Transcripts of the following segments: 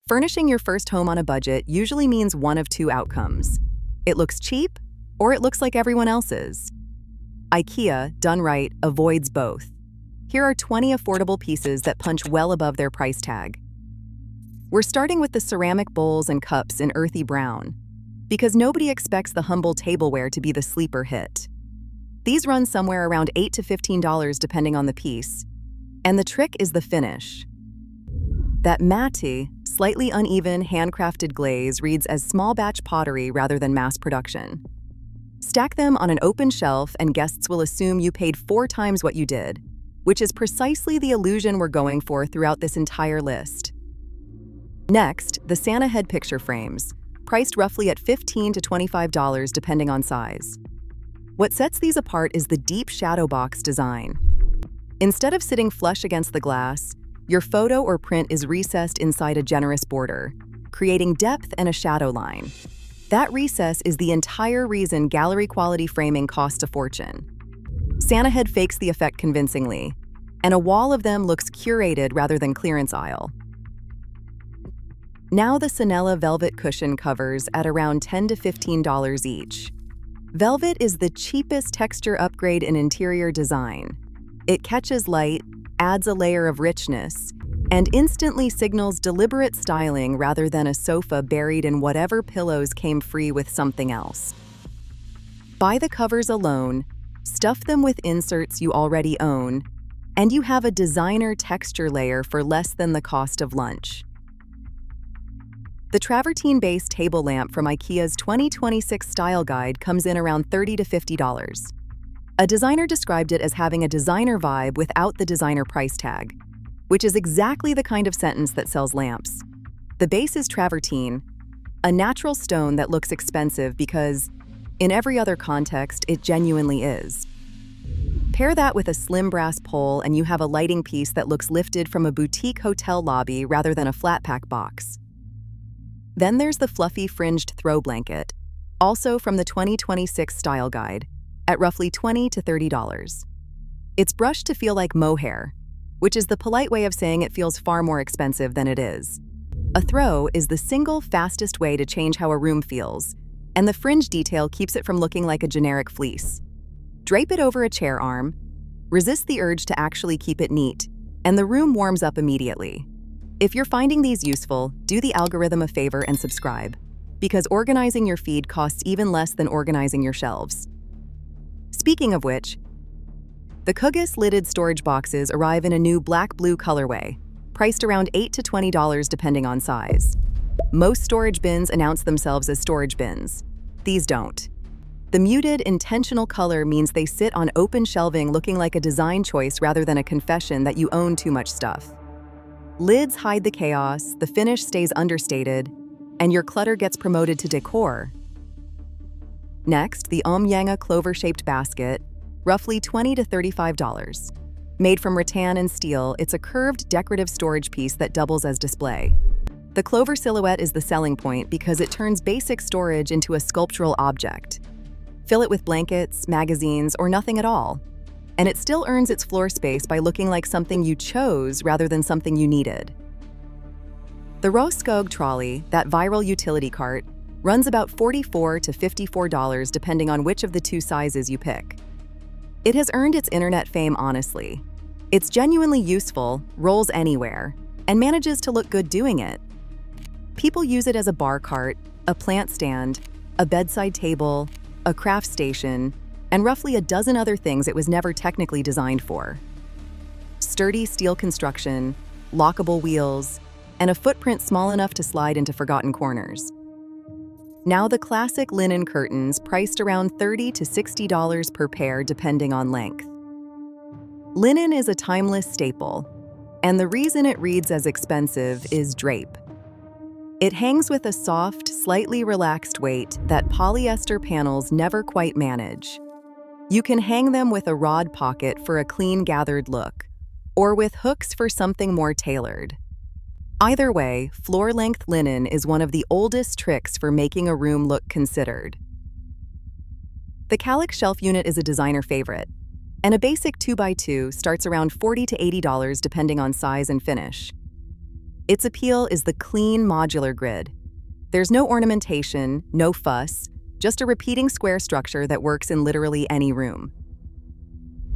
Furnishing your first home on a budget usually means one of two outcomes. It looks cheap, or it looks like everyone else's. IKEA, done right, avoids both. Here are 20 affordable pieces that punch well above their price tag. We're starting with the ceramic bowls and cups in earthy brown, because nobody expects the humble tableware to be the sleeper hit. These run somewhere around $8 to $15 depending on the piece, and the trick is the finish. That matte, slightly uneven handcrafted glaze reads as small batch pottery rather than mass production. Stack them on an open shelf and guests will assume you paid 4 times what you did, which is precisely the illusion we're going for throughout this entire list. Next, the Santa head picture frames, priced roughly at $15 to $25 depending on size. What sets these apart is the deep shadow box design. Instead of sitting flush against the glass, your photo or print is recessed inside a generous border, creating depth and a shadow line. That recess is the entire reason gallery-quality framing costs a fortune. Santa head fakes the effect convincingly, and a wall of them looks curated rather than clearance aisle. Now the Sanella velvet cushion covers at around $10 to $15 each. Velvet is the cheapest texture upgrade in interior design. It catches light, adds a layer of richness, and instantly signals deliberate styling rather than a sofa buried in whatever pillows came free with something else. Buy the covers alone, stuff them with inserts you already own, and you have a designer texture layer for less than the cost of lunch. The travertine-based table lamp from IKEA's 2026 style guide comes in around $30 to $50. A designer described it as having a designer vibe without the designer price tag, which is exactly the kind of sentence that sells lamps. The base is travertine, a natural stone that looks expensive because, in every other context, it genuinely is. Pair that with a slim brass pole and you have a lighting piece that looks lifted from a boutique hotel lobby rather than a flat-pack box. Then there's the fluffy fringed throw blanket, also from the 2026 style guide, at roughly $20 to $30. It's brushed to feel like mohair, which is the polite way of saying it feels far more expensive than it is. A throw is the single fastest way to change how a room feels, and the fringe detail keeps it from looking like a generic fleece. Drape it over a chair arm, resist the urge to actually keep it neat, and the room warms up immediately. If you're finding these useful, do the algorithm a favor and subscribe, because organizing your feed costs even less than organizing your shelves. Speaking of which, the Kugis lidded storage boxes arrive in a new black-blue colorway, priced around $8 to $20 depending on size. Most storage bins announce themselves as storage bins. These don't. The muted, intentional color means they sit on open shelving looking like a design choice rather than a confession that you own too much stuff. Lids hide the chaos, the finish stays understated, and your clutter gets promoted to decor. Next, the Omyanga clover-shaped basket, roughly $20 to $35. Made from rattan and steel, it's a curved decorative storage piece that doubles as display. The clover silhouette is the selling point because it turns basic storage into a sculptural object. Fill it with blankets, magazines, or nothing at all, and it still earns its floor space by looking like something you chose rather than something you needed. The Roskog trolley, that viral utility cart, runs about $44 to $54 depending on which of the two sizes you pick. It has earned its internet fame honestly. It's genuinely useful, rolls anywhere, and manages to look good doing it. People use it as a bar cart, a plant stand, a bedside table, a craft station, and roughly a dozen other things it was never technically designed for. Sturdy steel construction, lockable wheels, and a footprint small enough to slide into forgotten corners. Now the classic linen curtains priced around $30 to $60 per pair depending on length. Linen is a timeless staple, and the reason it reads as expensive is drape. It hangs with a soft, slightly relaxed weight that polyester panels never quite manage. You can hang them with a rod pocket for a clean gathered look, or with hooks for something more tailored. Either way, floor-length linen is one of the oldest tricks for making a room look considered. The Calic shelf unit is a designer favorite, and a basic 2x2 starts around $40 to $80 depending on size and finish. Its appeal is the clean modular grid. There's no ornamentation, no fuss, just a repeating square structure that works in literally any room.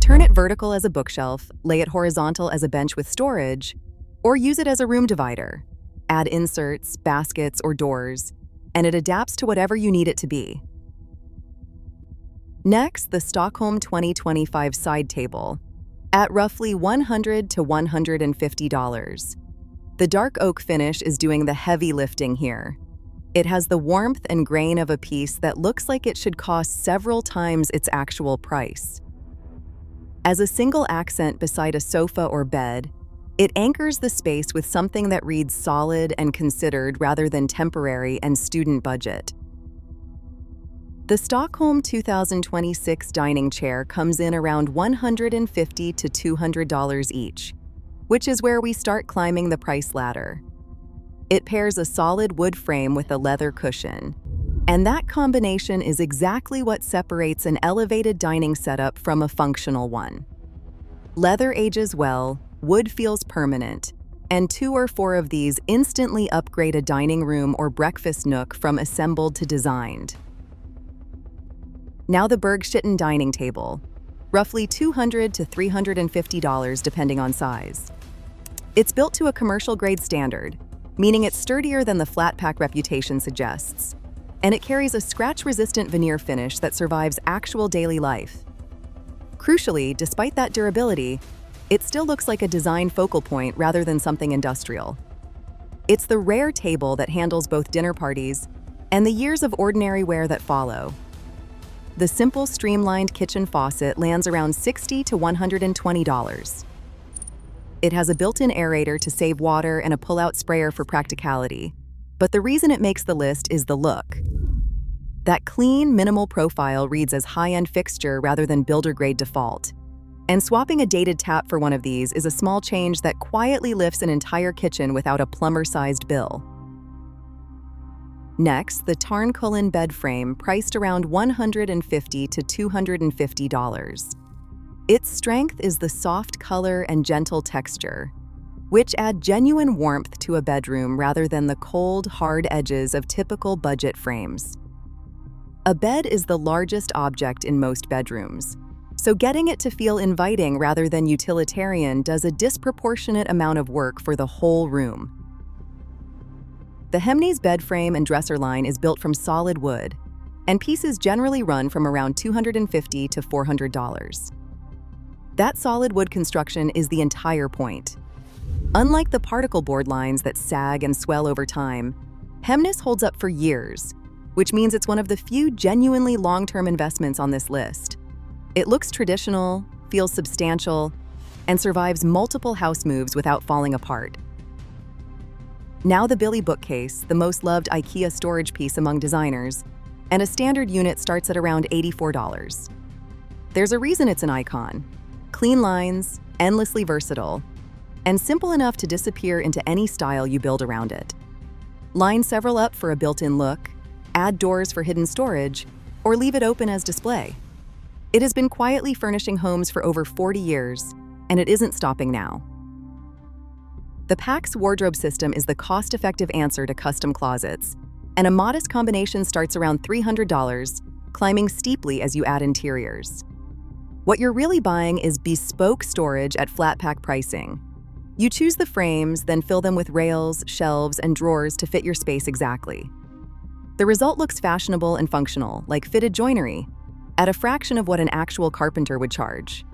Turn it vertical as a bookshelf, lay it horizontal as a bench with storage, or use it as a room divider. Add inserts, baskets, or doors, and it adapts to whatever you need it to be. Next, the Stockholm 2025 side table, at roughly $100 to $150. The dark oak finish is doing the heavy lifting here. It has the warmth and grain of a piece that looks like it should cost several times its actual price. As a single accent beside a sofa or bed, it anchors the space with something that reads solid and considered rather than temporary and student budget. The Stockholm 2026 dining chair comes in around $150 to $200 each, which is where we start climbing the price ladder. It pairs a solid wood frame with a leather cushion, and that combination is exactly what separates an elevated dining setup from a functional one. Leather ages well, wood feels permanent, and 2 or 4 of these instantly upgrade a dining room or breakfast nook from assembled to designed. Now the Bergschitten dining table, roughly $200 to $350 depending on size. It's built to a commercial-grade standard, meaning it's sturdier than the flat-pack reputation suggests, and it carries a scratch-resistant veneer finish that survives actual daily life. Crucially, despite that durability, it still looks like a design focal point rather than something industrial. It's the rare table that handles both dinner parties and the years of ordinary wear that follow. The simple, streamlined kitchen faucet lands around $60 to $120. It has a built-in aerator to save water and a pull-out sprayer for practicality, but the reason it makes the list is the look. That clean, minimal profile reads as high-end fixture rather than builder-grade default. And swapping a dated tap for one of these is a small change that quietly lifts an entire kitchen without a plumber-sized bill. Next, the Tarnkullen bed frame, priced around $150 to $250. Its strength is the soft color and gentle texture, which add genuine warmth to a bedroom rather than the cold, hard edges of typical budget frames. A bed is the largest object in most bedrooms, so getting it to feel inviting rather than utilitarian does a disproportionate amount of work for the whole room. The Hemnes bed frame and dresser line is built from solid wood, and pieces generally run from around $250 to $400. That solid wood construction is the entire point. Unlike the particle board lines that sag and swell over time, Hemnes holds up for years, which means it's one of the few genuinely long-term investments on this list. It looks traditional, feels substantial, and survives multiple house moves without falling apart. Now the Billy bookcase, the most loved IKEA storage piece among designers, and a standard unit starts at around $84. There's a reason it's an icon. Clean lines, endlessly versatile, and simple enough to disappear into any style you build around it. Line several up for a built-in look, add doors for hidden storage, or leave it open as display. It has been quietly furnishing homes for over 40 years, and it isn't stopping now. The PAX wardrobe system is the cost-effective answer to custom closets, and a modest combination starts around $300, climbing steeply as you add interiors. What you're really buying is bespoke storage at flat-pack pricing. You choose the frames, then fill them with rails, shelves, and drawers to fit your space exactly. The result looks fashionable and functional, like fitted joinery, at a fraction of what an actual carpenter would charge.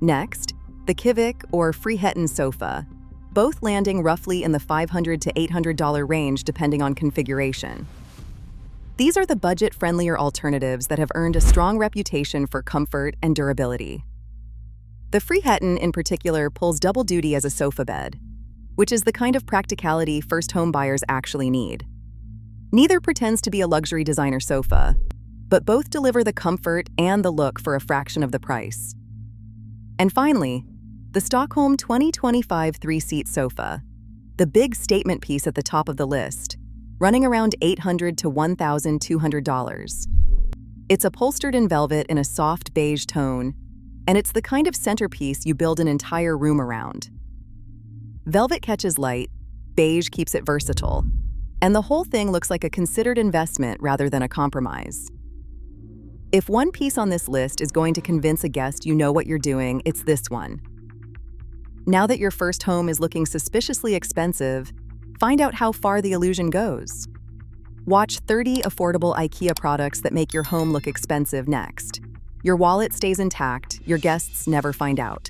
Next, the Kivik or Frihetten sofa, both landing roughly in the $500 to $800 range depending on configuration. These are the budget-friendlier alternatives that have earned a strong reputation for comfort and durability. The Frihetten in particular pulls double duty as a sofa bed, which is the kind of practicality first home buyers actually need. Neither pretends to be a luxury designer sofa, but both deliver the comfort and the look for a fraction of the price. And finally, the Stockholm 2025 three-seat sofa, the big statement piece at the top of the list, running around $800 to $1,200. It's upholstered in velvet in a soft beige tone, and it's the kind of centerpiece you build an entire room around. Velvet catches light, beige keeps it versatile, and the whole thing looks like a considered investment rather than a compromise. If one piece on this list is going to convince a guest you know what you're doing, it's this one. Now that your first home is looking suspiciously expensive, find out how far the illusion goes. Watch 30 affordable IKEA products that make your home look expensive next. Your wallet stays intact, your guests never find out.